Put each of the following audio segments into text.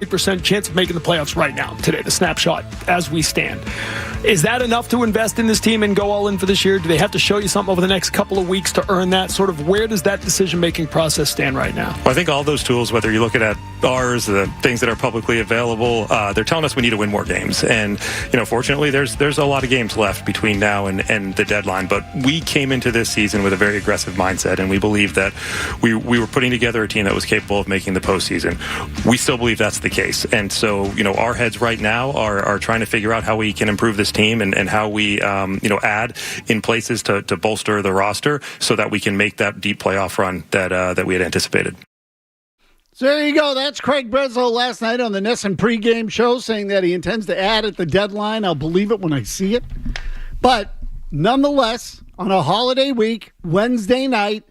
percent chance of making the playoffs right now, today, the snapshot as we stand. Is that enough to invest in this team and go all in for this year? Do they have to show you something over the next couple of weeks to earn that? Sort of where does that decision-making process stand right now? Well, I think all those tools, whether you look at ours, the things that are publicly available, they're telling us we need to win more games. And, fortunately, there's a lot of games left between now and the deadline. But we came into this season with a very aggressive mindset, and we believe that we were putting together a team that was capable of making the postseason. We still believe that's the case. And so, our heads right now are trying to figure out how we can improve this team and how we, add in places to bolster the roster so that we can make that deep playoff run that we had anticipated. So there you go. That's Craig Breslow last night on the NESN pregame show saying that he intends to add at the deadline. I'll believe it when I see it. But nonetheless, on a holiday week, Wednesday night,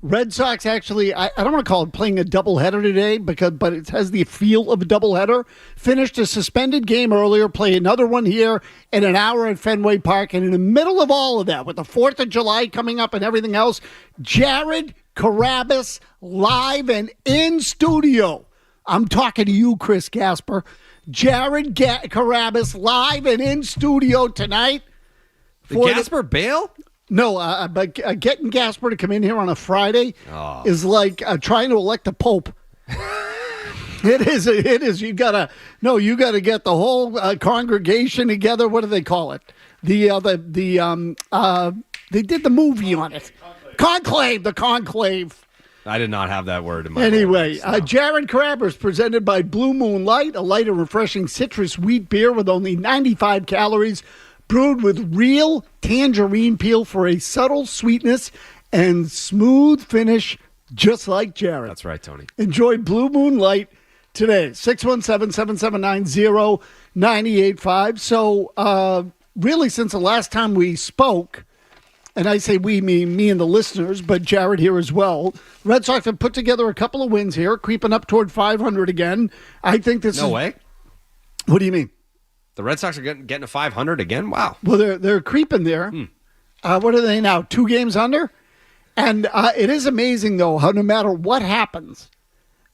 Red Sox actually, I don't want to call it playing a doubleheader today, but it has the feel of a doubleheader. Finished a suspended game earlier, play another one here in an hour at Fenway Park. And in the middle of all of that, with the 4th of July coming up and everything else, Jared Carrabis live and in studio. I'm talking to you, Chris Gasper. Jared Carrabis live and in studio tonight. The Gasper bail? No, but getting Gasper to come in here on a Friday is like trying to elect a pope. It is. You gotta get the whole congregation together. What do they call it? They did the movie on it. Conclave. The conclave. I did not have that word in my Anyway, words, so. Jared Carrabis presented by Blue Moon Light, a light and refreshing citrus wheat beer with only 95 calories. Brewed with real tangerine peel for a subtle sweetness and smooth finish, just like Jared. That's right, Tony. Enjoy Blue Moon Light today. 617-779-0985. So, really, since the last time we spoke, and I say we, mean me and the listeners, but Jared here as well, Red Sox have put together a couple of wins here, creeping up toward 500 again. I think this is... No way. What do you mean? The Red Sox are getting to 500 again? Wow. Well, they're creeping there. What are they now? 2 games under? And it is amazing, though, how no matter what happens,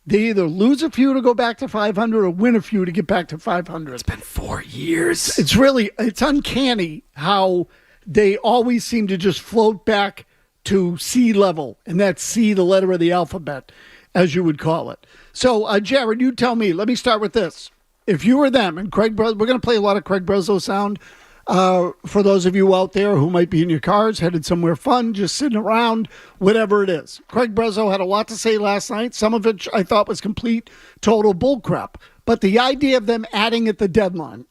they either lose a few to go back to 500 or win a few to get back to 500. It's been 4 years. It's uncanny how they always seem to just float back to C level, and that's C, the letter of the alphabet, as you would call it. So, Jared, you tell me. Let me start with this. If you were them, and Craig Breslow, we're going to play a lot of Craig Breslow sound for those of you out there who might be in your cars, headed somewhere fun, just sitting around, whatever it is. Craig Breslow had a lot to say last night, some of it I thought was complete, total bullcrap. But the idea of them adding at the deadline,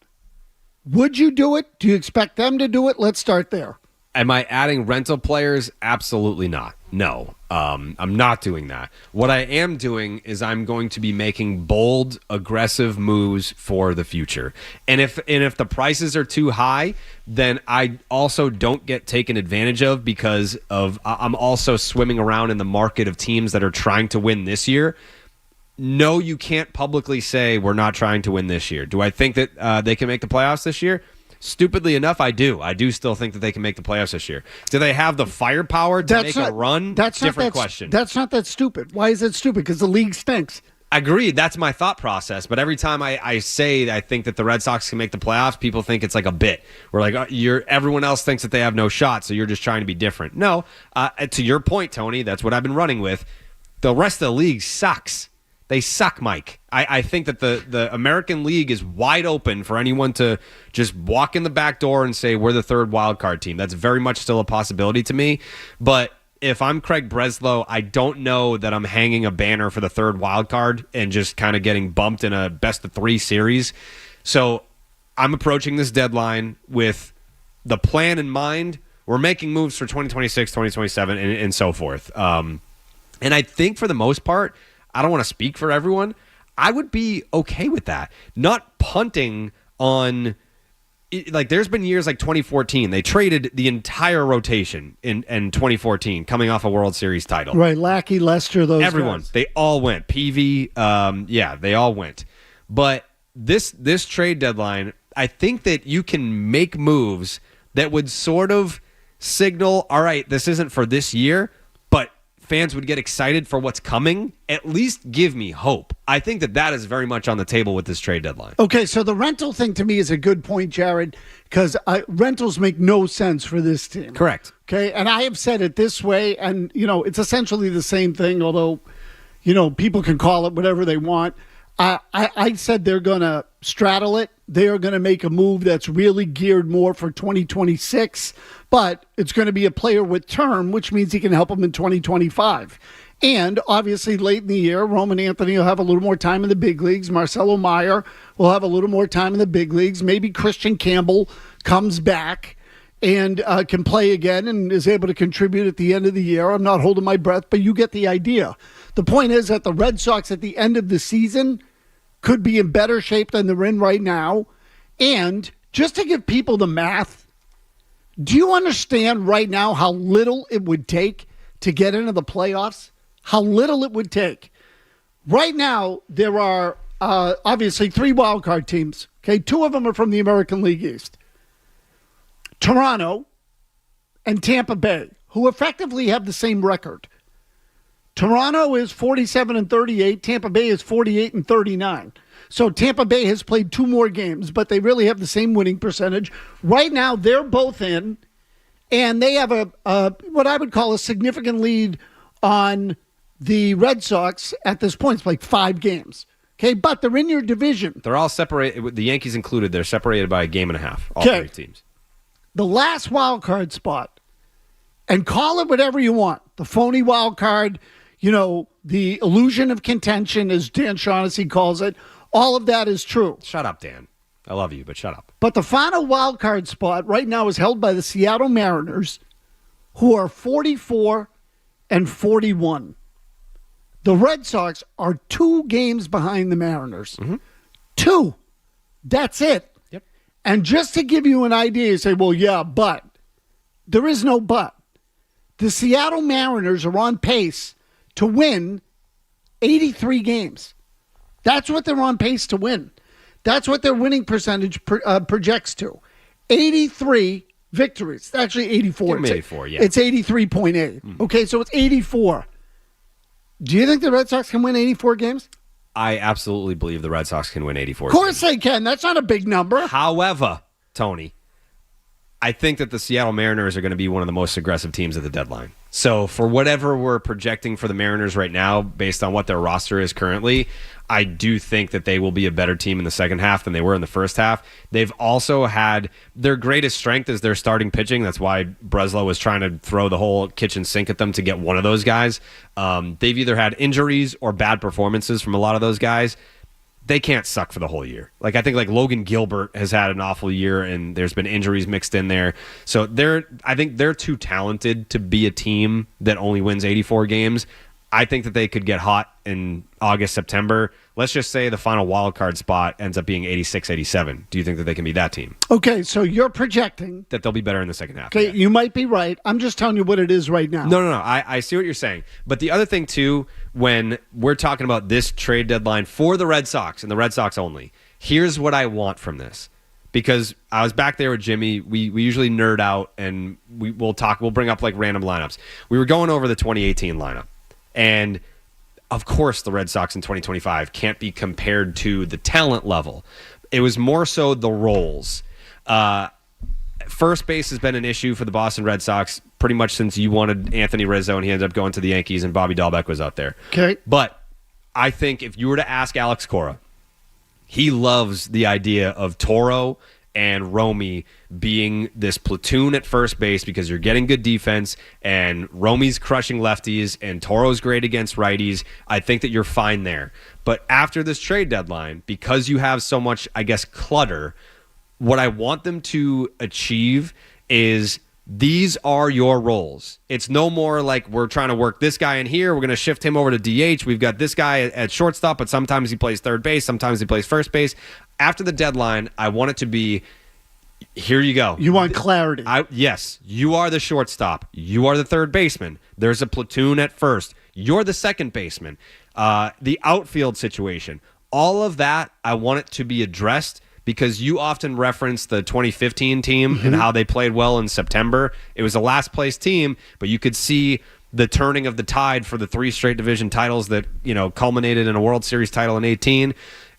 would you do it? Do you expect them to do it? Let's start there. Am I adding rental players? Absolutely not. No, I'm not doing that. What I am doing is I'm going to be making bold, aggressive moves for the future. And if the prices are too high, then I also don't get taken advantage of because I'm also swimming around in the market of teams that are trying to win this year. No, you can't publicly say we're not trying to win this year. Do I think that they can make the playoffs this year? Stupidly enough, I do. I do still think that they can make the playoffs this year. Do they have the firepower to make a run? That's different question. That's not that stupid. Why is it stupid? Because the league stinks. Agreed. That's my thought process. But every time I say I think that the Red Sox can make the playoffs, people think it's like a bit. We're like, everyone else thinks that they have no shot, so you're just trying to be different. No, to your point, Tony, that's what I've been running with. The rest of the league sucks. They suck, Mike. I think that the American League is wide open for anyone to just walk in the back door and say we're the third wild card team. That's very much still a possibility to me. But if I'm Craig Breslow, I don't know that I'm hanging a banner for the third wild card and just kind of getting bumped in a best-of-3 series. So I'm approaching this deadline with the plan in mind. We're making moves for 2026, 2027, and so forth. And I think for the most part, I don't want to speak for everyone, I would be okay with that. Not punting on, like, there's been years like 2014. They traded the entire rotation in 2014, coming off a World Series title. Right, Lackey, Lester, everyone. Guys. They all went. PV, they all went. But this trade deadline, I think that you can make moves that would sort of signal, all right, this isn't for this year, but fans would get excited for what's coming, at least give me hope. I think that is very much on the table with this trade deadline. Okay, so the rental thing to me is a good point, Jared, because rentals make no sense for this team. Correct. Okay, and I have said it this way, and, it's essentially the same thing, although, people can call it whatever they want. I said they're going to straddle it. They are going to make a move that's really geared more for 2026, but it's going to be a player with term, which means he can help them in 2025. And obviously late in the year, Roman Anthony will have a little more time in the big leagues. Marcelo Meyer will have a little more time in the big leagues. Maybe Christian Campbell comes back and can play again and is able to contribute at the end of the year. I'm not holding my breath, but you get the idea. The point is that the Red Sox at the end of the season could be in better shape than they're in right now. And just to give people the math, do you understand right now how little it would take to get into the playoffs? How little it would take. Right now, there are obviously 3 wildcard teams. Okay, 2 of them are from the American League East. Toronto and Tampa Bay, who effectively have the same record. Toronto is 47-38. Tampa Bay is 48-39. So Tampa Bay has played 2 more games, but they really have the same winning percentage. Right now, they're both in, and they have a what I would call a significant lead on the Red Sox at this point. It's like 5 games. Okay, but they're in your division. They're all separated, the Yankees included. They're separated by a game and a half, all 3 teams. The last wild card spot, and call it whatever you want, the phony wild card, the illusion of contention, as Dan Shaughnessy calls it, all of that is true. Shut up, Dan. I love you, but shut up. But the final wild card spot right now is held by the Seattle Mariners, who are 44-41. The Red Sox are 2 games behind the Mariners. Mm-hmm. 2. That's it. Yep. And just to give you an idea, you say, well, yeah, but. There is no but. The Seattle Mariners are on pace to win 83 games. That's what they're on pace to win. That's what their winning percentage projects to. 83 victories. Actually, 84. Give me 84, yeah. It's 83.8. Mm-hmm. Okay, so it's 84. Do you think the Red Sox can win 84 games? I absolutely believe the Red Sox can win 84 games. Of course games. they can. That's not a big number. However, Tony, I think that the Seattle Mariners are going to be one of the most aggressive teams at the deadline. So for whatever we're projecting for the Mariners right now, based on what their roster is currently, I do think that they will be a better team in the second half than they were in the first half. They've also had their greatest strength is their starting pitching. That's why Breslow was trying to throw the whole kitchen sink at them to get one of those guys. They've either had injuries or bad performances from a lot of those guys. They can't suck for the whole year. I think Logan Gilbert has had an awful year, and there's been injuries mixed in there. So I think they're too talented to be a team that only wins 84 games. I think that they could get hot in August, September. Let's just say the final wild card spot ends up being 86, 87. Do you think that they can be that team? Okay, so you're projecting that they'll be better in the second half. Okay, you might be right. I'm just telling you what it is right now. No. I see what you're saying. But the other thing, too, when we're talking about this trade deadline for the Red Sox and the Red Sox only, here's what I want from this. Because I was back there with Jimmy. We usually nerd out, and we'll bring up random lineups. We were going over the 2018 lineup. And of course, the Red Sox in 2025 can't be compared to the talent level. It was more so the roles. First base has been an issue for the Boston Red Sox pretty much since you wanted Anthony Rizzo and he ended up going to the Yankees and Bobby Dahlbeck was out there. Okay. But I think if you were to ask Alex Cora, he loves the idea of Toro and Romy being this platoon at first base because you're getting good defense and Romy's crushing lefties and Toro's great against righties. I think that you're fine there. But after this trade deadline, because you have so much, clutter, what I want them to achieve is these are your roles. It's no more like we're trying to work this guy in here. We're going to shift him over to DH. We've got this guy at shortstop, but sometimes he plays third base. Sometimes he plays first base. After the deadline, I want it to be, here you go. You want clarity. Yes, you are the shortstop. You are the third baseman. There's a platoon at first. You're the second baseman. The outfield situation. All of that, I want it to be addressed because you often reference the 2015 team and how they played well in September. It was a last place team, but you could see the turning of the tide for the 3 straight division titles that, culminated in a World Series title in 18.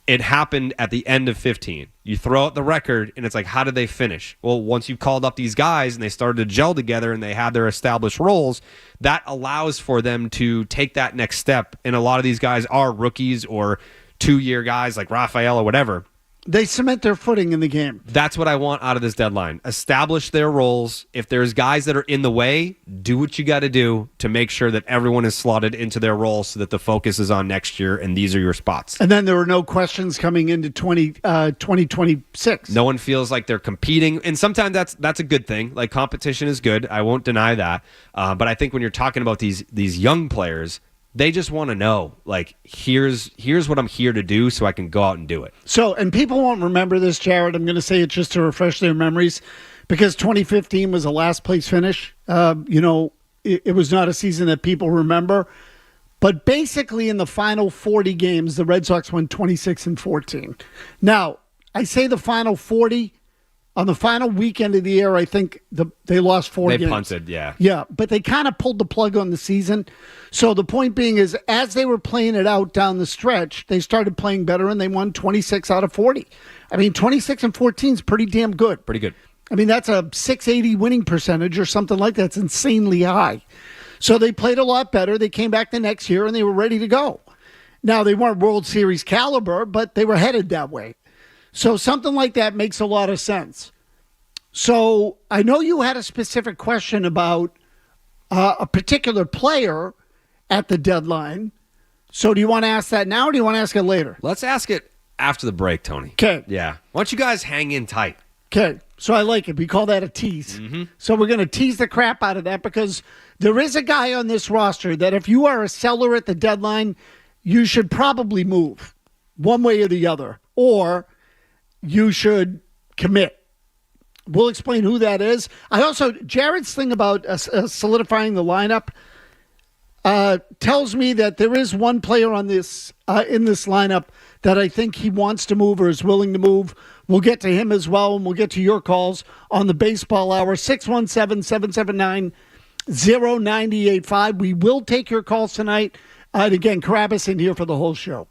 It happened at the end of 15. You throw out the record, and it's like, how did they finish? Well, once you've called up these guys and they started to gel together and they had their established roles, that allows for them to take that next step. And a lot of these guys are rookies or 2-year guys like Rafael or whatever. They cement their footing in the game. That's what I want out of this deadline. Establish their roles. If there's guys that are in the way, do what you got to do to make sure that everyone is slotted into their roles so that the focus is on next year, and these are your spots. And then there were no questions coming into 2026. No one feels like they're competing, and sometimes that's a good thing. Like, competition is good. I won't deny that. But I think when you're talking about these young players, they just want to know, like, here's what I'm here to do so I can go out and do it. So, and people won't remember this, Jared. I'm going to say it just to refresh their memories, because 2015 was a last place finish. It was not a season that people remember. But basically in the final 40 games, the Red Sox won 26-14. Now, I say the final 40. On the final weekend of the year, I think they lost 4 games. They punted, yeah. Yeah, but they kind of pulled the plug on the season. So the point being is, as they were playing it out down the stretch, they started playing better, and they won 26 out of 40. I mean, 26-14 is pretty damn good. Pretty good. I mean, that's a .680 winning percentage or something like that. It's insanely high. So they played a lot better. They came back the next year, and they were ready to go. Now, they weren't World Series caliber, but they were headed that way. So something like that makes a lot of sense. So I know you had a specific question about a particular player at the deadline. So do you want to ask that now, or do you want to ask it later? Let's ask it after the break, Tony. Okay. Yeah. Why don't you guys hang in tight? Okay. So I like it. We call that a tease. Mm-hmm. So we're going to tease the crap out of that, because there is a guy on this roster that if you are a seller at the deadline, you should probably move one way or the other, or you should commit. We'll explain who that is. Jared's thing about solidifying the lineup tells me that there is one player on this in this lineup that I think he wants to move or is willing to move. We'll get to him as well, and we'll get to your calls on the Baseball Hour, 617-779-0985. We will take your calls tonight. And again, Carrabis in here for the whole show.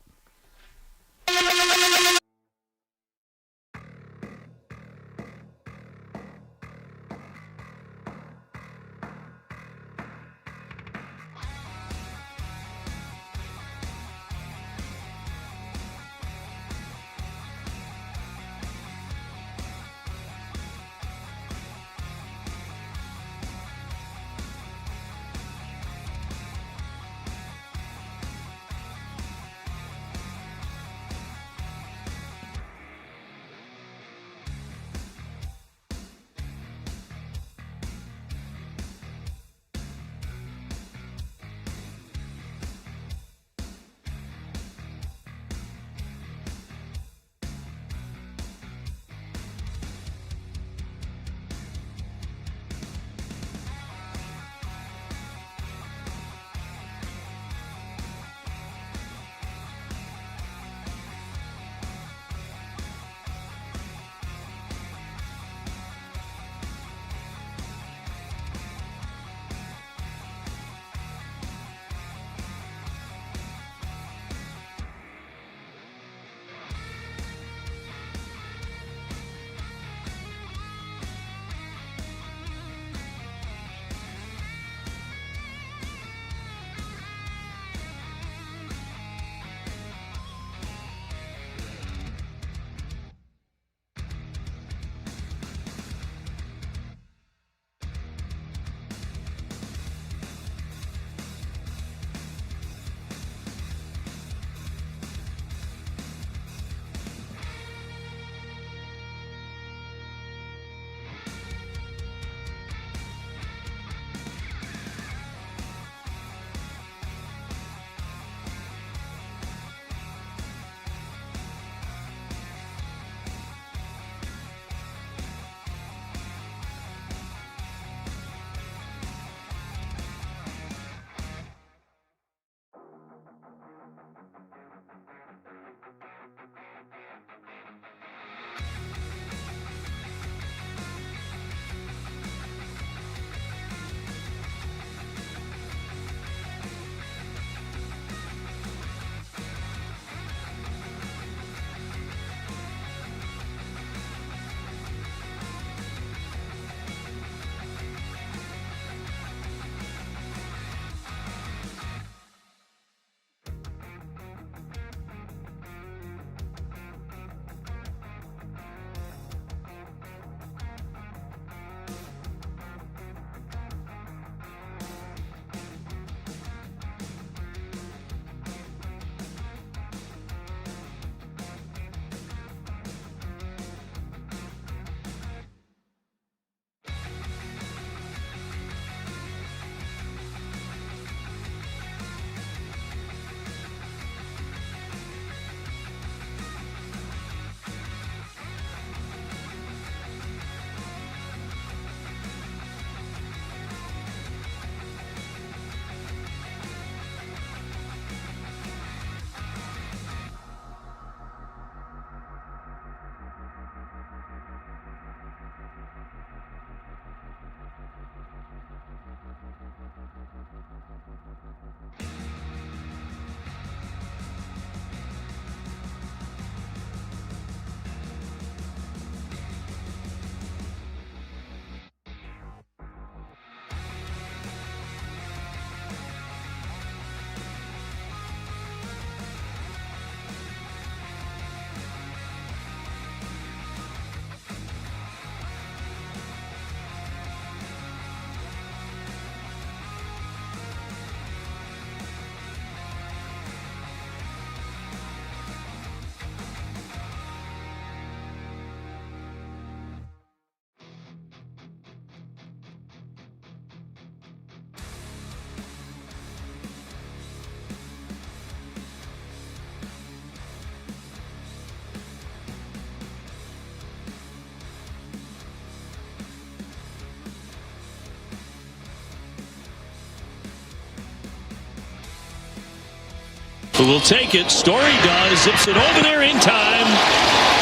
who will take it. Story does. Zips it over there in time.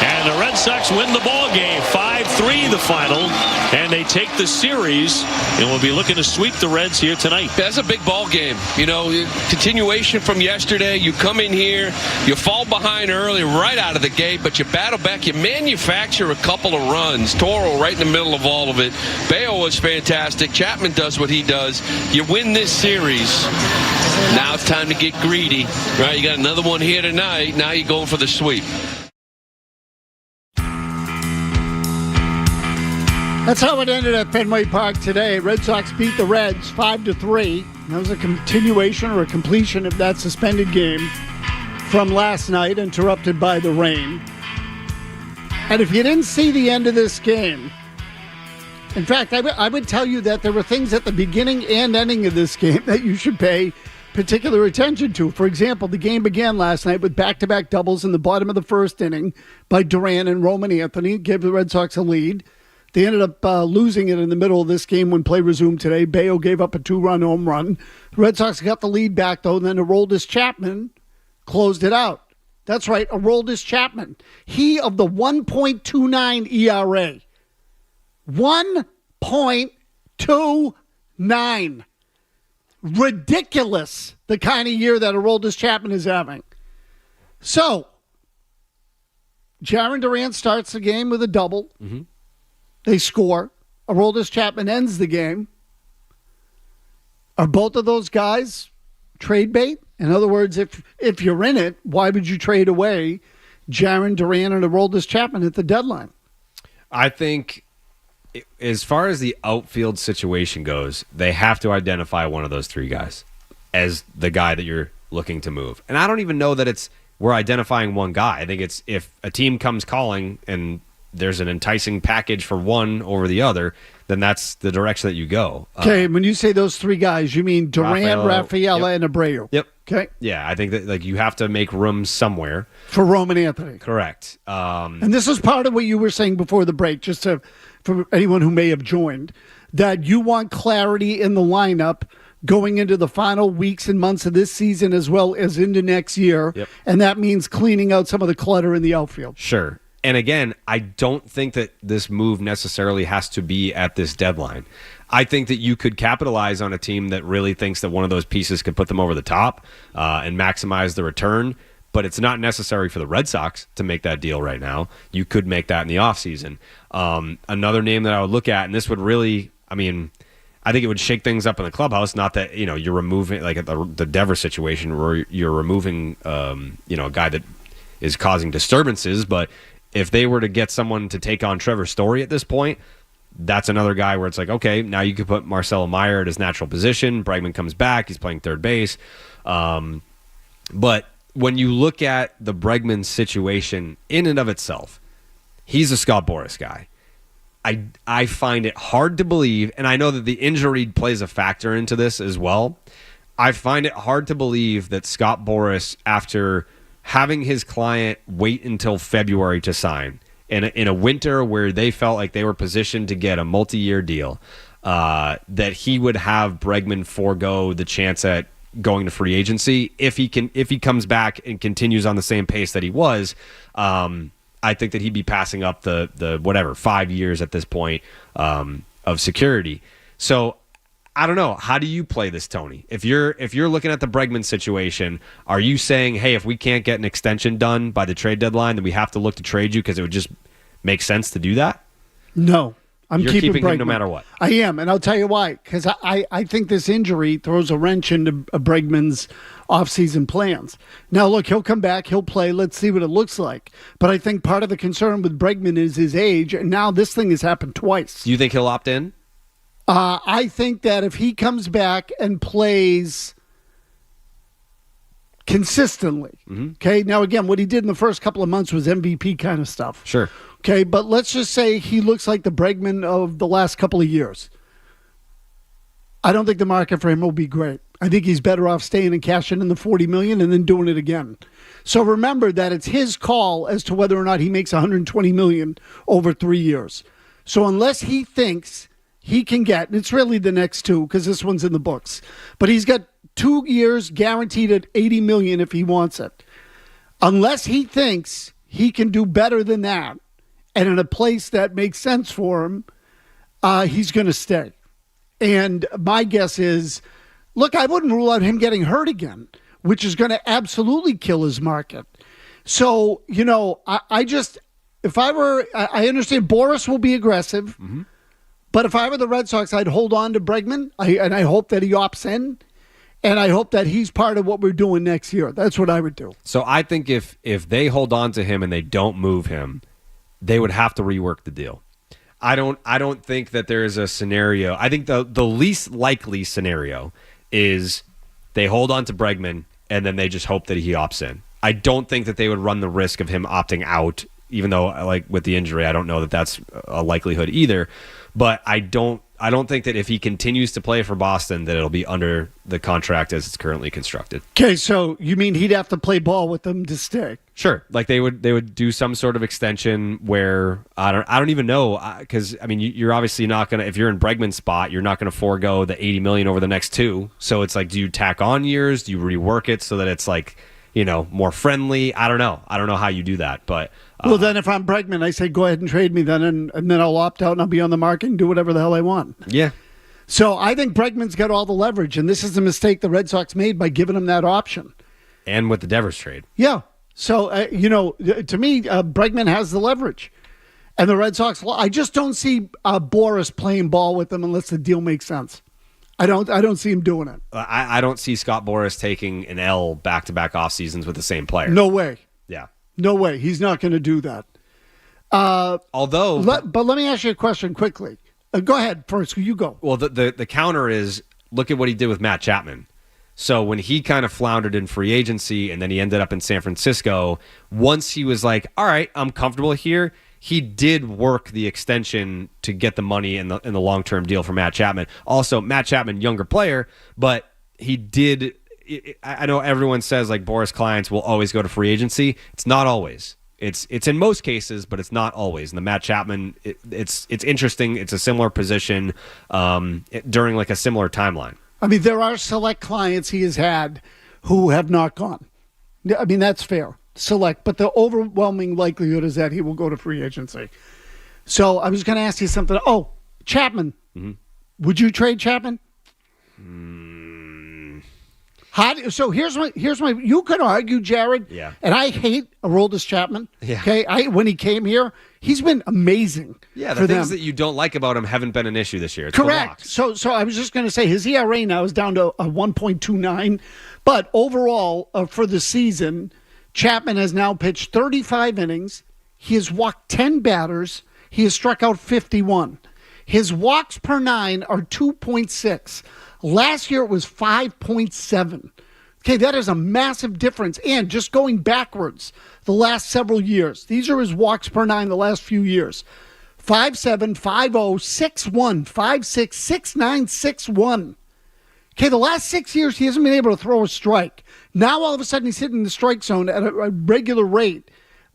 And the Red Sox win the ball game. 5-3 the final. And they take the series. And we'll be looking to sweep the Reds here tonight. That's a big ball game. You know, continuation from yesterday. You come in here, you fall behind early right out of the gate, but you battle back. You manufacture a couple of runs. Toro right in the middle of all of it. Bayo was fantastic. Chapman does what he does. You win this series. Now it's time to get greedy. Right, you got another one here tonight. Now you're going for the sweep. That's how it ended at Fenway Park today. Red Sox beat the Reds 5-3. That was a continuation or a completion of that suspended game from last night, interrupted by the rain. And if you didn't see the end of this game, in fact, I would tell you that there were things at the beginning and ending of this game that you should pay particular attention to. For example, the game began last night with back-to-back doubles in the bottom of the first inning by Duran and Roman Anthony, gave the Red Sox a lead. They ended up losing it in the middle of this game when play resumed today. Bayo gave up a 2-run home run. The Red Sox got the lead back, though, and then Aroldis Chapman closed it out. That's right, Aroldis Chapman. He of the 1.29 ERA. 1.29. Ridiculous, the kind of year that Aroldis Chapman is having. So, Jarren Duran starts the game with a double. Mm-hmm. They score. Aroldis Chapman ends the game. Are both of those guys trade bait? In other words, if you're in it, why would you trade away Jarren Duran and Aroldis Chapman at the deadline? I think as far as the outfield situation goes, they have to identify one of those three guys as the guy that you're looking to move. And I don't even know that we're identifying one guy. I think it's if a team comes calling and there's an enticing package for one over the other, then that's the direction that you go. Okay, when you say those three guys, you mean Duran, Rafaela, and Abreu. Yep. Okay. Yeah, I think that you have to make room somewhere. For Roman Anthony. Correct. And this is part of what you were saying before the break, for anyone who may have joined, that you want clarity in the lineup going into the final weeks and months of this season as well as into next year. Yep. And that means cleaning out some of the clutter in the outfield. Sure. And again, I don't think that this move necessarily has to be at this deadline. I think that you could capitalize on a team that really thinks that one of those pieces could put them over the top and maximize the return, but it's not necessary for the Red Sox to make that deal right now. You could make that in the offseason. Another name that I would look at, and this would really, I think it would shake things up in the clubhouse, not that, you're removing, like at the Devers situation where you're removing, a guy that is causing disturbances, but if they were to get someone to take on Trevor Story at this point, that's another guy where it's like, okay, now you could put Marcelo Meyer at his natural position. Bregman comes back. He's playing third base. But when you look at the Bregman situation in and of itself, he's a Scott Boras guy. I find it hard to believe, and I know that the injury plays a factor into this as well. I find it hard to believe that Scott Boras, after having his client wait until February to sign in a winter where they felt like they were positioned to get a multi-year deal, that he would have Bregman forego the chance at going to free agency if he comes back and continues on the same pace that he was. I think that he'd be passing up the 5 years at this point of security. So I don't know. How do you play this, Tony? If you're looking at the Bregman situation, are you saying, hey, if we can't get an extension done by the trade deadline, then we have to look to trade you because it would just make sense to do that? No. You're keeping him no matter what. I am, and I'll tell you why. Because I think this injury throws a wrench into Bregman's offseason plans. Now, look, he'll come back, he'll play. Let's see what it looks like. But I think part of the concern with Bregman is his age, and now this thing has happened twice. Do you think he'll opt in? I think that if he comes back and plays consistently, okay? Now, again, what he did in the first couple of months was MVP kind of stuff. Sure. Okay, but let's just say he looks like the Bregman of the last couple of years. I don't think the market for him will be great. I think he's better off staying and cashing in the $40 million and then doing it again. So remember that it's his call as to whether or not he makes $120 million over 3 years. So unless he thinks he can get, and it's really the next two because this one's in the books, but he's got 2 years guaranteed at $80 million if he wants it. Unless he thinks he can do better than that and in a place that makes sense for him, he's going to stay. And my guess is, look, I wouldn't rule out him getting hurt again, which is going to absolutely kill his market. So, I understand Boris will be aggressive, but if I were the Red Sox, I'd hold on to Bregman, and I hope that he opts in, and I hope that he's part of what we're doing next year. That's what I would do. So I think if they hold on to him and they don't move him, they would have to rework the deal. I don't think that there is a scenario. I think the least likely scenario is they hold on to Bregman and then they just hope that he opts in. I don't think that they would run the risk of him opting out, even though, like, with the injury, I don't know that that's a likelihood either. But I don't think that if he continues to play for Boston, that it'll be under the contract as it's currently constructed. Okay, so you mean he'd have to play ball with them to stay? Sure, like they would do some sort of extension where I don't even know, because I mean you're obviously not gonna, if you're in Bregman's spot, you're not gonna forego the $80 million over the next two. So it's like, do you tack on years? Do you rework it so that it's like, more friendly? I don't know how you do that, but well, then if I'm Bregman, I say go ahead and trade me then, and then I'll opt out and I'll be on the market and do whatever the hell I want. Yeah. So I think Bregman's got all the leverage, and this is the mistake the Red Sox made by giving him that option. And with the Devers trade. Yeah. So, to me, Bregman has the leverage. And the Red Sox, I just don't see Boris playing ball with them unless the deal makes sense. I don't see him doing it. I don't see Scott Boras taking an L back-to-back off seasons with the same player. No way. Yeah. No way. He's not going to do that. But let me ask you a question quickly. Go ahead first. You go. Well, the counter is, look at what he did with Matt Chapman. So when he kind of floundered in free agency and then he ended up in San Francisco, once he was like, all right, I'm comfortable here, he did work the extension to get the money in the long-term deal for Matt Chapman. Also, Matt Chapman, younger player, but he did. I know everyone says like Boris clients will always go to free agency. It's not always. It's in most cases, but it's not always. And the Matt Chapman, it's interesting. It's a similar position during like a similar timeline. I mean, there are select clients he has had who have not gone. I mean, that's fair. Select, but the overwhelming likelihood is that he will go to free agency. So I was going to ask you something. Oh, Chapman. Mm-hmm. Would you trade Chapman? So here's my. You could argue, Jared. Yeah. And I hate Aroldis Chapman. Yeah. Okay. When he came here, he's been amazing. Yeah. The things that you don't like about him haven't been an issue this year. It's correct. So I was just going to say his ERA now is down to a 1.29, but overall for the season, Chapman has now pitched 35 innings. He has walked 10 batters. He has struck out 51. His walks per 9 are 2.6. Last year it was 5.7. Okay, that is a massive difference. And just going backwards the last several years, these are his walks per 9 the last few years. 5.7, 5.0, 6.1, 5.6, 6.9, 6.1. Okay, the last 6 years he hasn't been able to throw a strike. Now all of a sudden he's hitting the strike zone at a regular rate,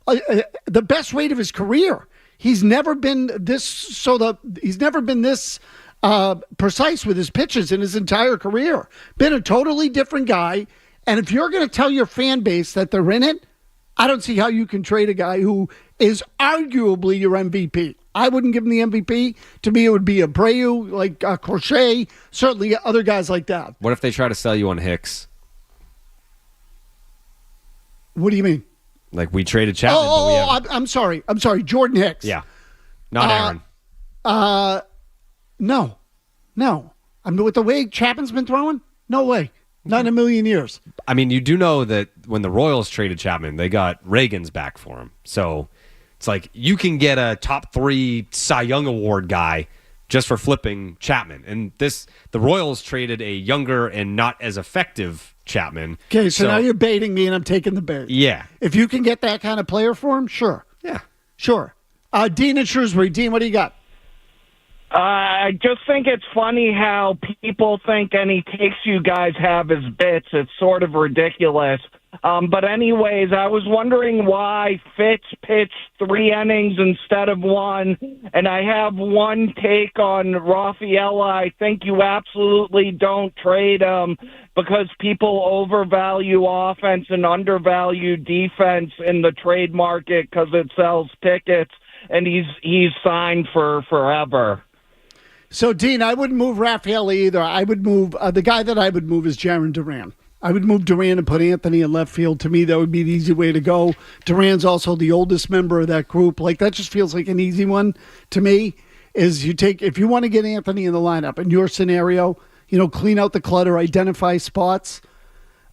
the best rate of his career. He's never been this precise with his pitches in his entire career. Been a totally different guy. And if you're going to tell your fan base that they're in it, I don't see how you can trade a guy who is arguably your MVP. I wouldn't give him the MVP. To me, it would be Abreu, like Crochet, certainly other guys like that. What if they try to sell you on Hicks? What do you mean? Like we traded Chapman. I'm sorry. Jordan Hicks. Yeah. Not Aaron. No. I mean, with the way Chapman's been throwing, no way. Not in a million years. I mean, you do know that when the Royals traded Chapman, they got Reagan's back for him. So it's like you can get a top 3 Cy Young Award guy just for flipping Chapman. And the Royals traded a younger and not as effective Chapman. Okay, so now you're baiting me and I'm taking the bait. Yeah. If you can get that kind of player for him, sure. Yeah. Sure. Dean in Shrewsbury. Dean, what do you got? I just think it's funny how people think any takes you guys have as bits. It's sort of ridiculous. But anyways, I was wondering why Fitz pitched 3 innings instead of 1. And I have one take on Rafaela. I think you absolutely don't trade him because people overvalue offense and undervalue defense in the trade market because it sells tickets. And he's signed for forever. So, Dean, I wouldn't move Rafaela either. I would move the guy that I would move is Jarren Duran. I would move Duran and put Anthony in left field. To me, that would be the easy way to go. Duran's also the oldest member of that group. Like, that just feels like an easy one to me. Is if you want to get Anthony in the lineup in your scenario, clean out the clutter, identify spots.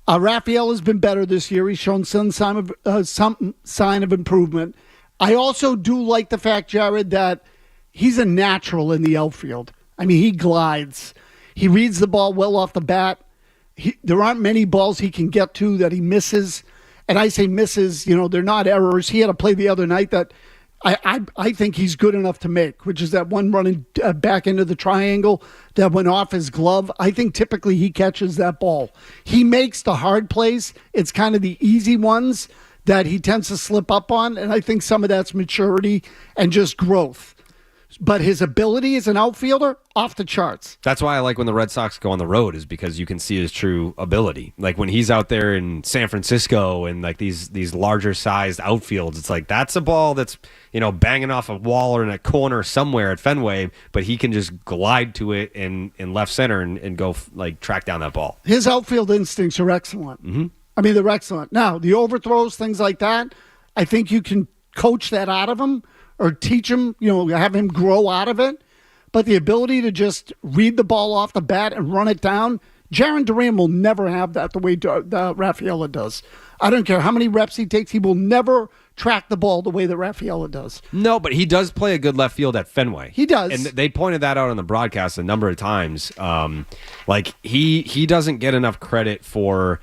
Rafaela's been better this year. He's shown some sign of improvement. I also do like the fact, Jared, that he's a natural in the outfield. I mean, he glides. He reads the ball well off the bat. There aren't many balls he can get to that he misses. And I say misses, they're not errors. He had a play the other night that I think he's good enough to make, which is that one running back into the triangle that went off his glove. I think typically he catches that ball. He makes the hard plays. It's kind of the easy ones that he tends to slip up on. And I think some of that's maturity and just growth. But his ability as an outfielder, off the charts. That's why I like when the Red Sox go on the road, is because you can see his true ability. Like when he's out there in San Francisco and like these larger sized outfields, it's like that's a ball that's, banging off a wall or in a corner somewhere at Fenway, but he can just glide to it in left center and go track down that ball. His outfield instincts are excellent. Mm-hmm. I mean, they're excellent. Now, the overthrows, things like that, I think you can coach that out of him. Or teach him, have him grow out of it. But the ability to just read the ball off the bat and run it down, Jarren Duran will never have that the way Rafaela does. I don't care how many reps he takes, he will never track the ball the way that Rafaela does. No, but he does play a good left field at Fenway. He does. And they pointed that out on the broadcast a number of times. He doesn't get enough credit for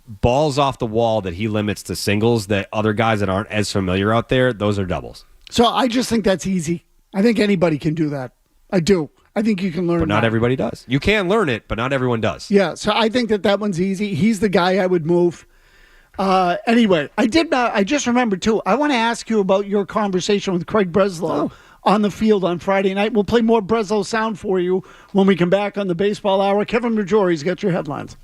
balls off the wall that he limits to singles that other guys that aren't as familiar out there, those are doubles. So I just think that's easy. I think anybody can do that. I do. I think you can learn But not that. everybody does. You can learn it, but not everyone does. Yeah, so I think that one's easy. He's the guy I would move. Anyway, I just remembered, too, I want to ask you about your conversation with Craig Breslow on the field on Friday night. We'll play more Breslow sound for you when we come back on the Baseball Hour. Kevin Majori's got your headlines.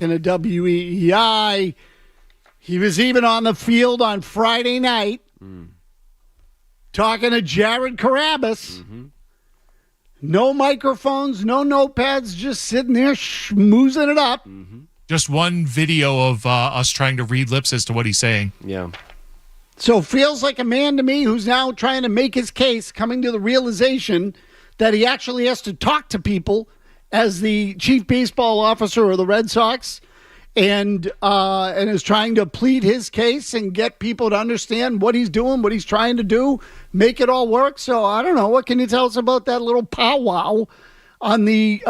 talking to WEEI. He was even on the field on Friday night talking to Jared Carrabis. Mm-hmm. No microphones, no notepads, just sitting there schmoozing it up. Mm-hmm. Just one video of us trying to read lips as to what he's saying. Yeah. So feels like a man to me who's now trying to make his case, coming to the realization that he actually has to talk to people as the chief baseball officer of the Red Sox, and is trying to plead his case and get people to understand what he's doing, what he's trying to do, make it all work. So I don't know. What can you tell us about that little powwow on the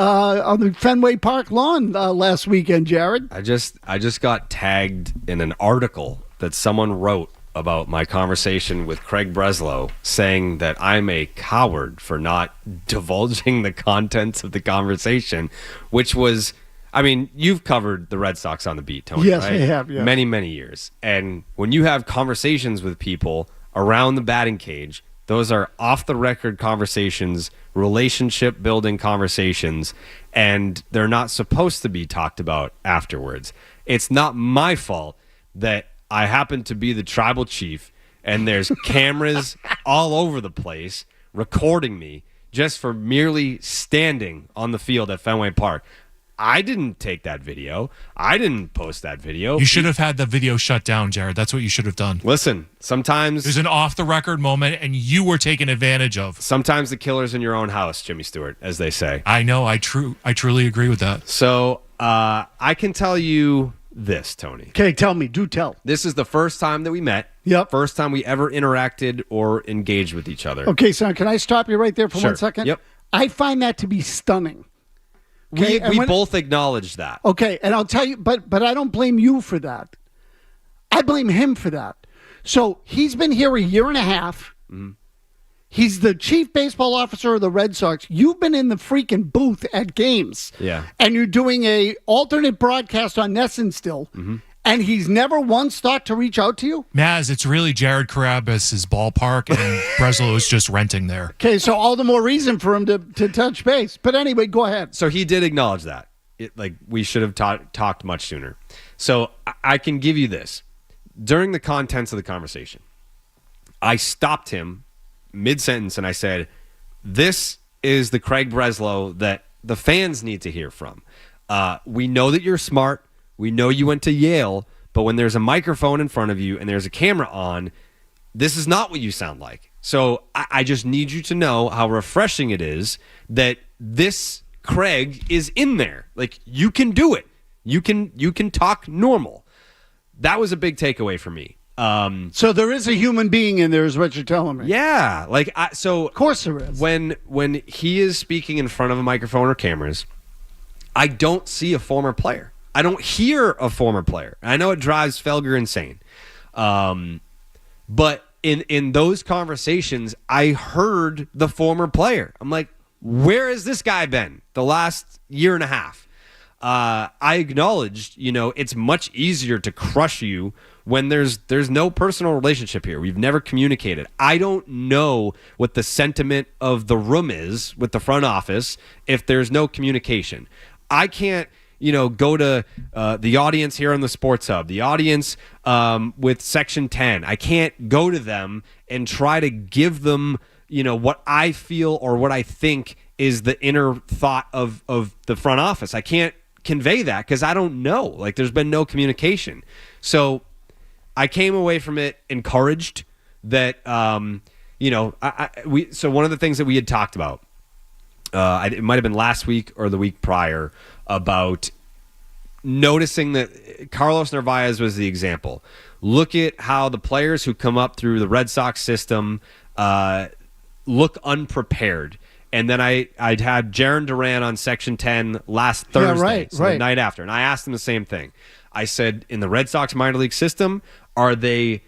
Fenway Park lawn last weekend, Jared? I just got tagged in an article that someone wrote about my conversation with Craig Breslow, saying that I'm a coward for not divulging the contents of the conversation, which was, I mean, you've covered the Red Sox on the beat, Tony. Yes, right? I have. Yeah. Many, many years. And when you have conversations with people around the batting cage, those are off-the-record conversations, relationship-building conversations, and they're not supposed to be talked about afterwards. It's not my fault that I happen to be the tribal chief and there's cameras all over the place recording me just for merely standing on the field at Fenway Park. I didn't take that video. I didn't post that video. You should have had the video shut down, Jared. That's what you should have done. Listen, sometimes there's an off-the-record moment, and you were taken advantage of. Sometimes the killer's in your own house, Jimmy Stewart, as they say. I know. I truly agree with that. So I can tell you this, Tony. Okay, tell me. Do tell. This is the first time that we met. Yep. First time we ever interacted or engaged with each other. Okay, son, can I stop you right there for 1 second? Yep. I find that to be stunning. Okay, we both acknowledge that. Okay, and I'll tell you, but I don't blame you for that. I blame him for that. So he's been here a year and a half. Mm-hmm. He's the chief baseball officer of the Red Sox. You've been in the freaking booth at games. Yeah. And you're doing a alternate broadcast on Nesson still. Mm-hmm. And he's never once thought to reach out to you? Maz, it's really Jared Carrabis' ballpark, and Breslow is just renting there. Okay, so all the more reason for him to touch base. But anyway, go ahead. So he did acknowledge that. We should have talked much sooner. So I can give you this. During the contents of the conversation, I stopped him mid-sentence and I said, this is the Craig Breslow that the fans need to hear from. We know that you're smart. We know you went to Yale, but when there's a microphone in front of you and there's a camera on, this is not what you sound like. So I just need you to know how refreshing it is that this Craig is in there. Like, you can do it. You can talk normal. That was a big takeaway for me. So there is a human being in there, is what you're telling me. Yeah, of course there is. When he is speaking in front of a microphone or cameras, I don't see a former player. I don't hear a former player. I know it drives Felger insane, but in those conversations, I heard the former player. I'm like, where has this guy been the last year and a half? I acknowledged, it's much easier to crush you when there's no personal relationship here. We've never communicated. I don't know what the sentiment of the room is with the front office if there's no communication. I can't, go to the audience here on the Sports Hub, the audience with Section 10. I can't go to them and try to give them, what I feel or what I think is the inner thought of the front office. I can't convey that because I don't know. Like, there's been no communication. So I came away from it encouraged that, so one of the things that we had talked about, it might have been last week or the week prior, about noticing that Carlos Narvaez was the example. Look at how the players who come up through the Red Sox system look unprepared. And then I'd had Jaron Duran on Section 10 last Thursday, the night after. And I asked him the same thing. I said, in the Red Sox minor league system, are they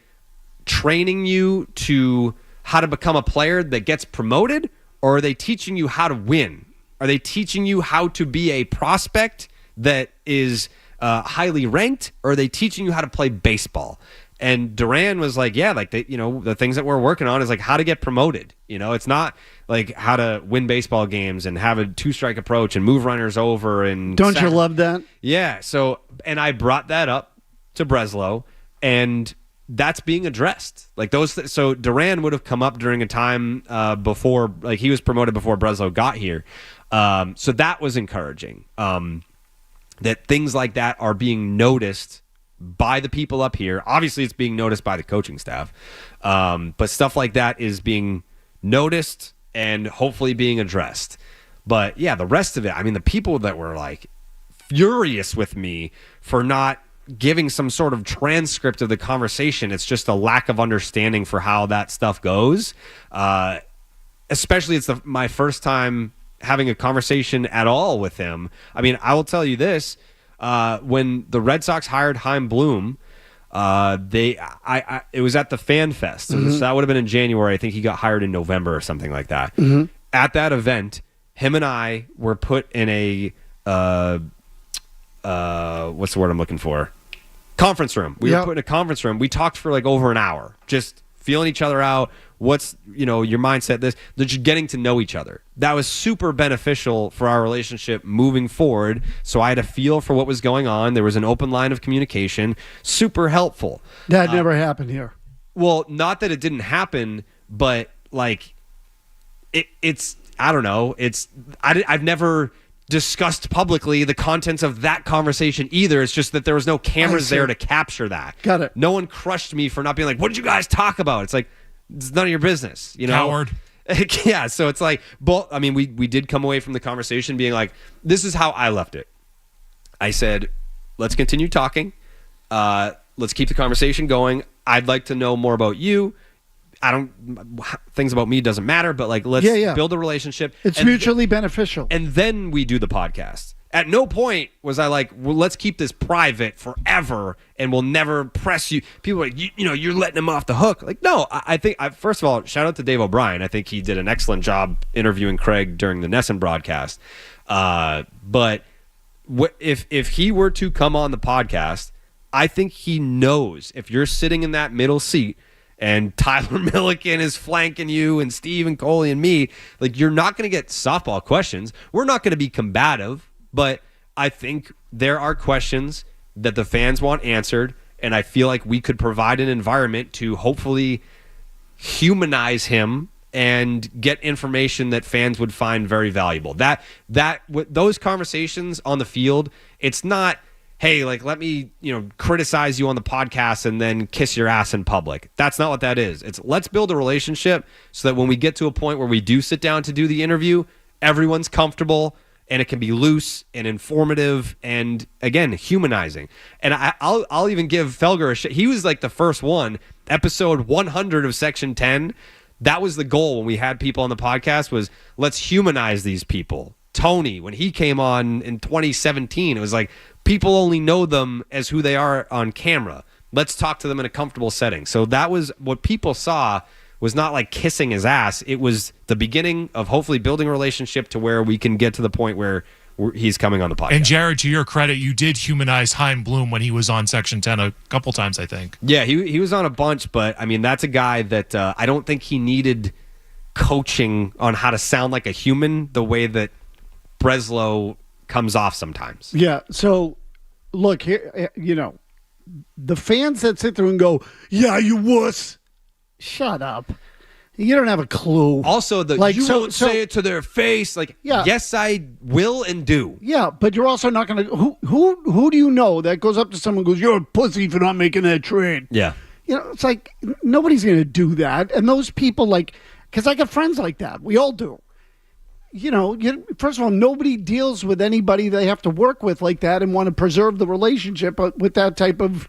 training you to how to become a player that gets promoted? Or are they teaching you how to win? Are they teaching you how to be a prospect that is highly ranked? Or are they teaching you how to play baseball? And Duran was like, yeah, like the things that we're working on is like how to get promoted. It's not like how to win baseball games and have a 2-strike approach and move runners over. And don't you love that? Yeah. So, and I brought that up to Breslow, and that's being addressed. Like those. So Duran would have come up during a time before, like he was promoted before Breslow got here. So that was encouraging. That things like that are being noticed by the people up here. Obviously, it's being noticed by the coaching staff. But stuff like that is being noticed and hopefully being addressed. But yeah, the rest of it, I mean, the people that were like furious with me for not giving some sort of transcript of the conversation, it's just a lack of understanding for how that stuff goes. Especially it's my first time having a conversation at all with him. I mean, I will tell you this. When the Red Sox hired Chaim Bloom, it was at the Fan Fest. So that would have been in January. I think he got hired in November or something like that. At that event, him and I were put in a what's the word I'm looking for? Conference room. We were put in a conference room. We talked for like over an hour, just feeling each other out. What's your mindset? They're just getting to know each other. That was super beneficial for our relationship moving forward. So I had a feel for what was going on. There was an open line of communication. Super helpful. That never happened here. Well, not that it didn't happen, but like it's I don't know. I've never discussed publicly the contents of that conversation either. It's just that there was no cameras there to capture that. Got it. No one crushed me for not being like, what did you guys talk about? It's like, it's none of your business, Coward. Yeah, so it's like, I mean, we did come away from the conversation being like, this is how I left it. I said, let's continue talking. Let's keep the conversation going. I'd like to know more about you. Things about me doesn't matter, but like, let's build a relationship. It's mutually beneficial. And then we do the podcast. At no point was I like, well, let's keep this private forever and we'll never press you. People are like, you're letting him off the hook. Like, no, I think, first of all, shout out to Dave O'Brien. I think he did an excellent job interviewing Craig during the Nesson broadcast. But if he were to come on the podcast, I think he knows if you're sitting in that middle seat and Tyler Milliken is flanking you and Steve and Coley and me, like you're not going to get softball questions. We're not going to be combative. But I think there are questions that the fans want answered, and I feel like we could provide an environment to hopefully humanize him and get information that fans would find very valuable. Those conversations on the field, it's not, hey, like let me criticize you on the podcast and then kiss your ass in public. That's not what that is. It's let's build a relationship so that when we get to a point where we do sit down to do the interview, everyone's comfortable. And it can be loose and informative and, again, humanizing. And I'll even give Felger a shit. He was like the first one, episode 100 of Section 10. That was the goal when we had people on the podcast was let's humanize these people. Tony, when he came on in 2017, it was like people only know them as who they are on camera. Let's talk to them in a comfortable setting. So that was what people saw was not like kissing his ass. It was the beginning of hopefully building a relationship to where we can get to the point where he's coming on the podcast. And Jared, to your credit, you did humanize Chaim Bloom when he was on Section 10 a couple times, I think. Yeah, he was on a bunch, but I mean, that's a guy that I don't think he needed coaching on how to sound like a human the way that Breslow comes off sometimes. Yeah, so look, here, the fans that sit there and go, yeah, you wuss. Shut up. You don't have a clue. Also, you won't say it to their face. Like, yes, I will and do. Yeah, but you're also not going to. Who do you know that goes up to someone and goes, you're a pussy for not making that trade? Yeah. It's like nobody's going to do that. And those people, because I got friends like that. We all do. First of all, nobody deals with anybody they have to work with like that and want to preserve the relationship with that type of,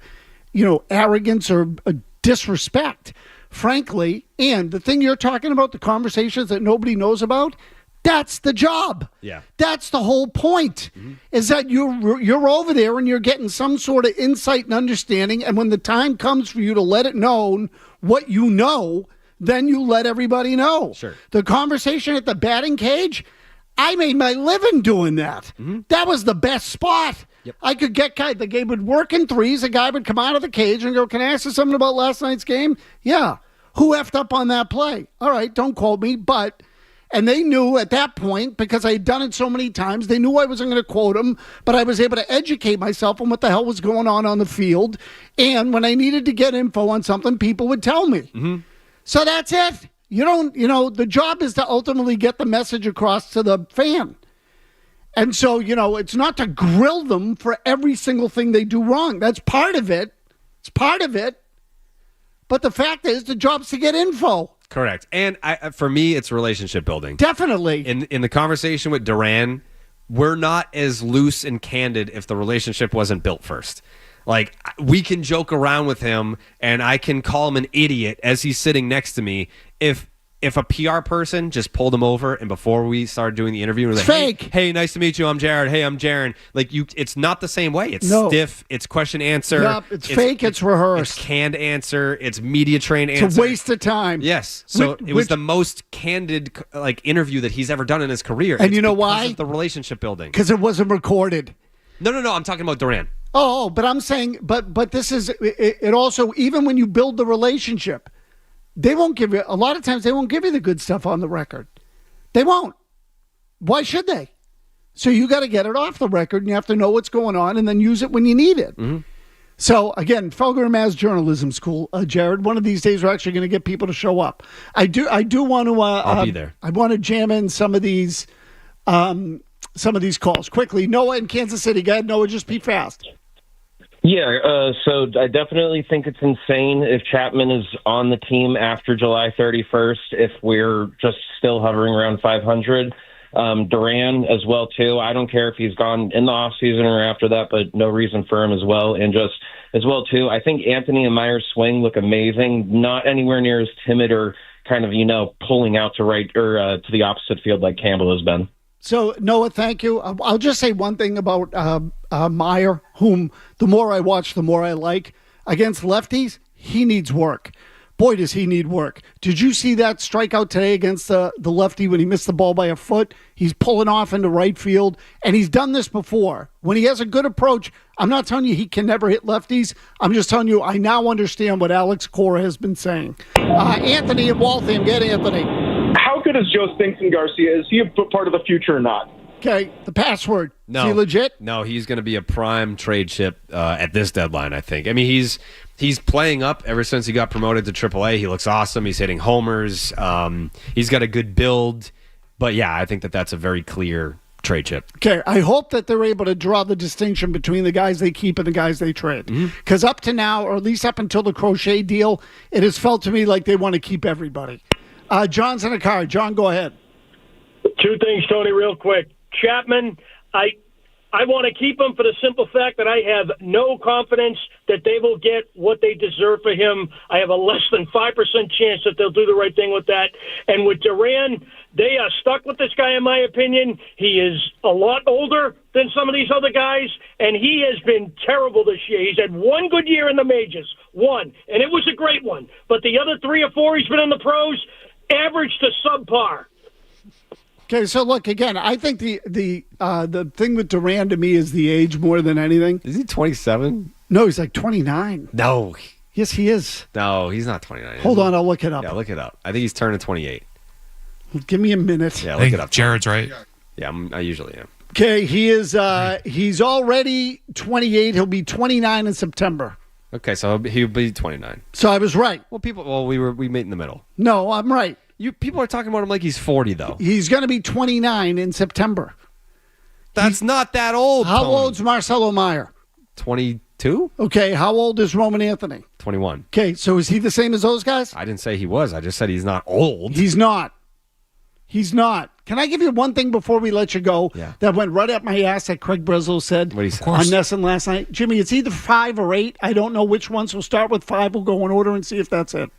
arrogance or disrespect. Frankly, and the thing you're talking about, the conversations that nobody knows about, that's the job. Yeah. That's the whole point, is that you're over there and you're getting some sort of insight and understanding, and when the time comes for you to let it known what you know, then you let everybody know. Sure. The conversation at the batting cage, I made my living doing that. That was the best spot. Yep. I could get guys. The game would work in threes. A guy would come out of the cage and go, "Can I ask you something about last night's game?" Yeah. Who effed up on that play? All right, don't quote me, but. And they knew at that point, because I had done it so many times, they knew I wasn't going to quote them, but I was able to educate myself on what the hell was going on the field. And when I needed to get info on something, people would tell me. Mm-hmm. So that's it. The job is to ultimately get the message across to the fan. And so, it's not to grill them for every single thing they do wrong. That's part of it. It's part of it. But the fact is, the job's to get info. Correct. And for me, it's relationship building. Definitely. In the conversation with Duran, we're not as loose and candid if the relationship wasn't built first. Like, we can joke around with him, and I can call him an idiot as he's sitting next to me if a PR person just pulled him over and before we started doing the interview, we're like, fake. Hey, nice to meet you. I'm Jared. Hey, I'm Jaron. Like, it's not the same way. It's stiff. It's question answer. Yep, it's fake. It's rehearsed. It's canned answer. It's media trained answer. It's a waste of time. Yes. So it was the most candid interview that he's ever done in his career. And you know why? Of the relationship building. Because it wasn't recorded. No. I'm talking about Duran. Oh, but I'm saying, but this is it. Also, even when you build the relationship. They won't give you, a lot of times they won't give you the good stuff on the record. They won't. Why should they? So you got to get it off the record and you have to know what's going on and then use it when you need it. Mm-hmm. So again, Felger and Maz Journalism School, Jared, one of these days we're actually going to get people to show up. I do want to, I'll be there. I want to jam in some of these calls quickly. Noah in Kansas City. Go ahead, Noah, just be fast. Yeah, so I definitely think it's insane if Chapman is on the team after July 31st, if we're just still hovering around 500. Duran as well, too. I don't care if he's gone in the offseason or after that, but no reason for him as well. And just as well, too, I think Anthony and Meyer's swing look amazing, not anywhere near as timid or kind of, pulling out to right or to the opposite field like Campbell has been. So, Noah, thank you. I'll just say one thing about Meyer, whom the more I watch, the more I like. Against lefties, he needs work. Boy, does he need work. Did you see that strikeout today against the lefty when he missed the ball by a foot? He's pulling off into right field, and he's done this before. When he has a good approach, I'm not telling you he can never hit lefties. I'm just telling you I now understand what Alex Cora has been saying. Anthony in Waltham. Get Anthony. How good is Joe Stinson Garcia? Is he a part of the future or not? Okay, the password. No. Is he legit? No, he's going to be a prime trade chip at this deadline, I think. I mean, he's playing up ever since he got promoted to AAA. He looks awesome. He's hitting homers. He's got a good build. But, yeah, I think that's a very clear trade chip. Okay, I hope that they're able to draw the distinction between the guys they keep and the guys they trade. Because up to now, or at least up until the Crochet deal, it has felt to me like they want to keep everybody. John's in a car. John, go ahead. Two things, Tony, real quick. Chapman, I want to keep him for the simple fact that I have no confidence that they will get what they deserve for him. I have a less than 5% chance that they'll do the right thing with that. And with Duran, they are stuck with this guy, in my opinion. He is a lot older than some of these other guys, and he has been terrible this year. He's had one good year in the majors, one, and it was a great one. But the other 3 or 4 he's been in the pros, average to subpar. Okay, so look again. I think the thing with Duran to me is the age more than anything. Is he 27? No, he's like 29. No. Yes, he is. No, he's not 29. Hold on, I'll look it up. Yeah, look it up. I think he's turning 28. Give me a minute. Yeah, look it up. Jared's right. Yeah, I usually am. Okay, he is. He's already 28. He'll be 29 in September. Okay, so he'll be 29. So I was right. Well, we met in the middle. No, I'm right. People are talking about him like he's 40, though. He's going to be 29 in September. That's not that old. How Tony. old's Marcelo Meyer? 22? Okay, how old is Roman Anthony? 21. Okay, so is he the same as those guys? I didn't say he was. I just said he's not old. He's not. He's not. Can I give you one thing before we let you go that went right up my ass that Craig Breslow said what he said? on Nesson last night? Jimmy, it's either 5 or 8. I don't know which one, so start with 5. We'll go in order and see if that's it.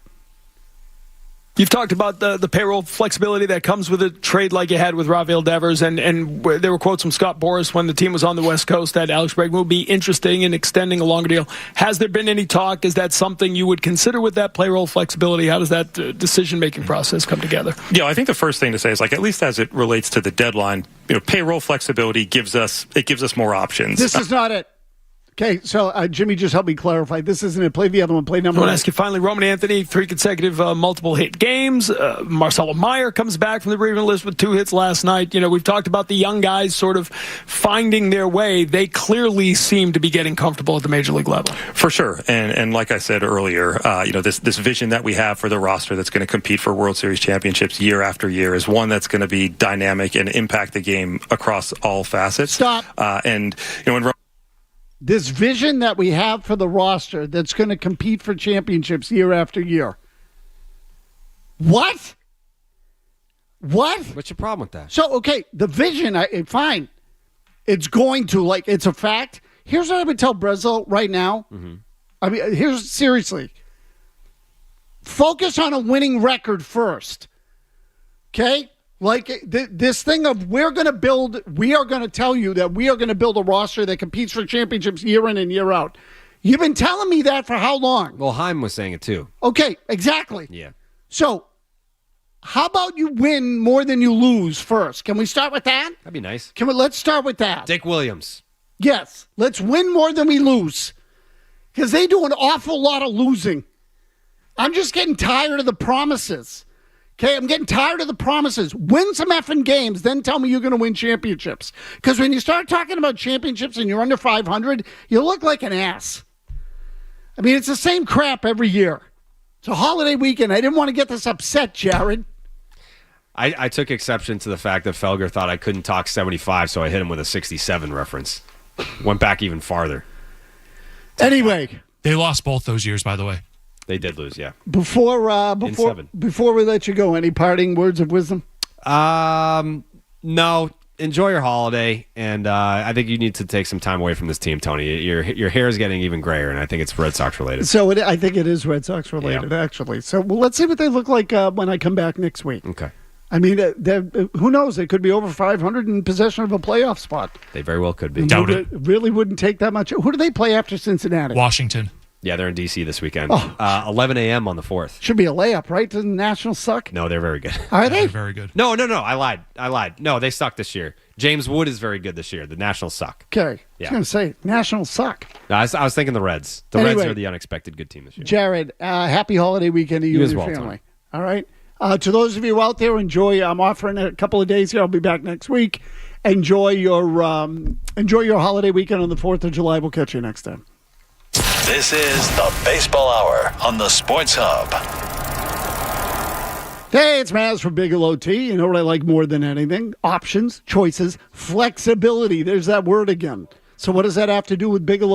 You've talked about the payroll flexibility that comes with a trade like you had with Rafael Devers, and there were quotes from Scott Boras when the team was on the West Coast that Alex Bregman would be interesting in extending a longer deal. Has there been any talk? Is that something you would consider with that payroll flexibility? How does that decision-making process come together? Yeah, I think the first thing to say is, like, at least as it relates to the deadline, payroll flexibility gives us more options. This is not it. Okay, so Jimmy just helped me clarify. This isn't it. Play the other one. Play number I want one. to ask you finally, Roman Anthony, 3 consecutive multiple hit games. Marcelo Meyer comes back from the bereavement list with 2 hits last night. We've talked about the young guys sort of finding their way. They clearly seem to be getting comfortable at the major league level. For sure. And like I said earlier, this vision that we have for the roster that's going to compete for World Series championships year after year is one that's going to be dynamic and impact the game across all facets. Stop. When this vision that we have for the roster that's going to compete for championships year after year. What? What's your problem with that? So, okay, the vision, fine. It's going to, it's a fact. Here's what I would tell Breslow right now. Mm-hmm. I mean, seriously. Focus on a winning record first. Okay? This thing of we are going to tell you that we are going to build a roster that competes for championships year in and year out. You've been telling me that for how long? Well, Heim was saying it too. Okay, exactly. Yeah. So, how about you win more than you lose first? Can we start with that? That'd be nice. Let's start with that. Dick Williams. Yes, let's win more than we lose. Because they do an awful lot of losing. I'm just getting tired of the promises. Okay, I'm getting tired of the promises. Win some effing games, then tell me you're going to win championships. Because when you start talking about championships and you're under 500, you look like an ass. I mean, it's the same crap every year. It's a holiday weekend. I didn't want to get this upset, Jared. I took exception to the fact that Felger thought I couldn't talk 75, so I hit him with a 67 reference. Went back even farther. Anyway. They lost both those years, by the way. They did lose, yeah. Before we let you go, any parting words of wisdom? No. Enjoy your holiday, and I think you need to take some time away from this team, Tony. Your hair is getting even grayer, and I think it's Red Sox related. So I think it is Red Sox related, actually. So let's see what they look like when I come back next week. Okay. I mean, who knows? They could be over 500 in possession of a playoff spot. They very well could be. It really wouldn't take that much. Who do they play after Cincinnati? Washington. Yeah, they're in D.C. this weekend. 11 a.m. on the 4th. Should be a layup, right? Doesn't the Nationals suck? No, they're very good. Are they? They're very good. No. I lied. No, they suck this year. James Wood is very good this year. The Nationals suck. Okay. Yeah. I was going to say, Nationals suck. No, I was thinking the Reds. The Reds are the unexpected good team this year. Jared, happy holiday weekend to you and your family. Tony. All right? To those of you out there, enjoy. I'm offering a couple of days here. I'll be back next week. Enjoy your holiday weekend on the 4th of July. We'll catch you next time. This is the Baseball Hour on the Sports Hub. Hey, it's Maz from Bigelow Tea. You know what I like more than anything? Options, choices, flexibility. There's that word again. So what does that have to do with Bigelow?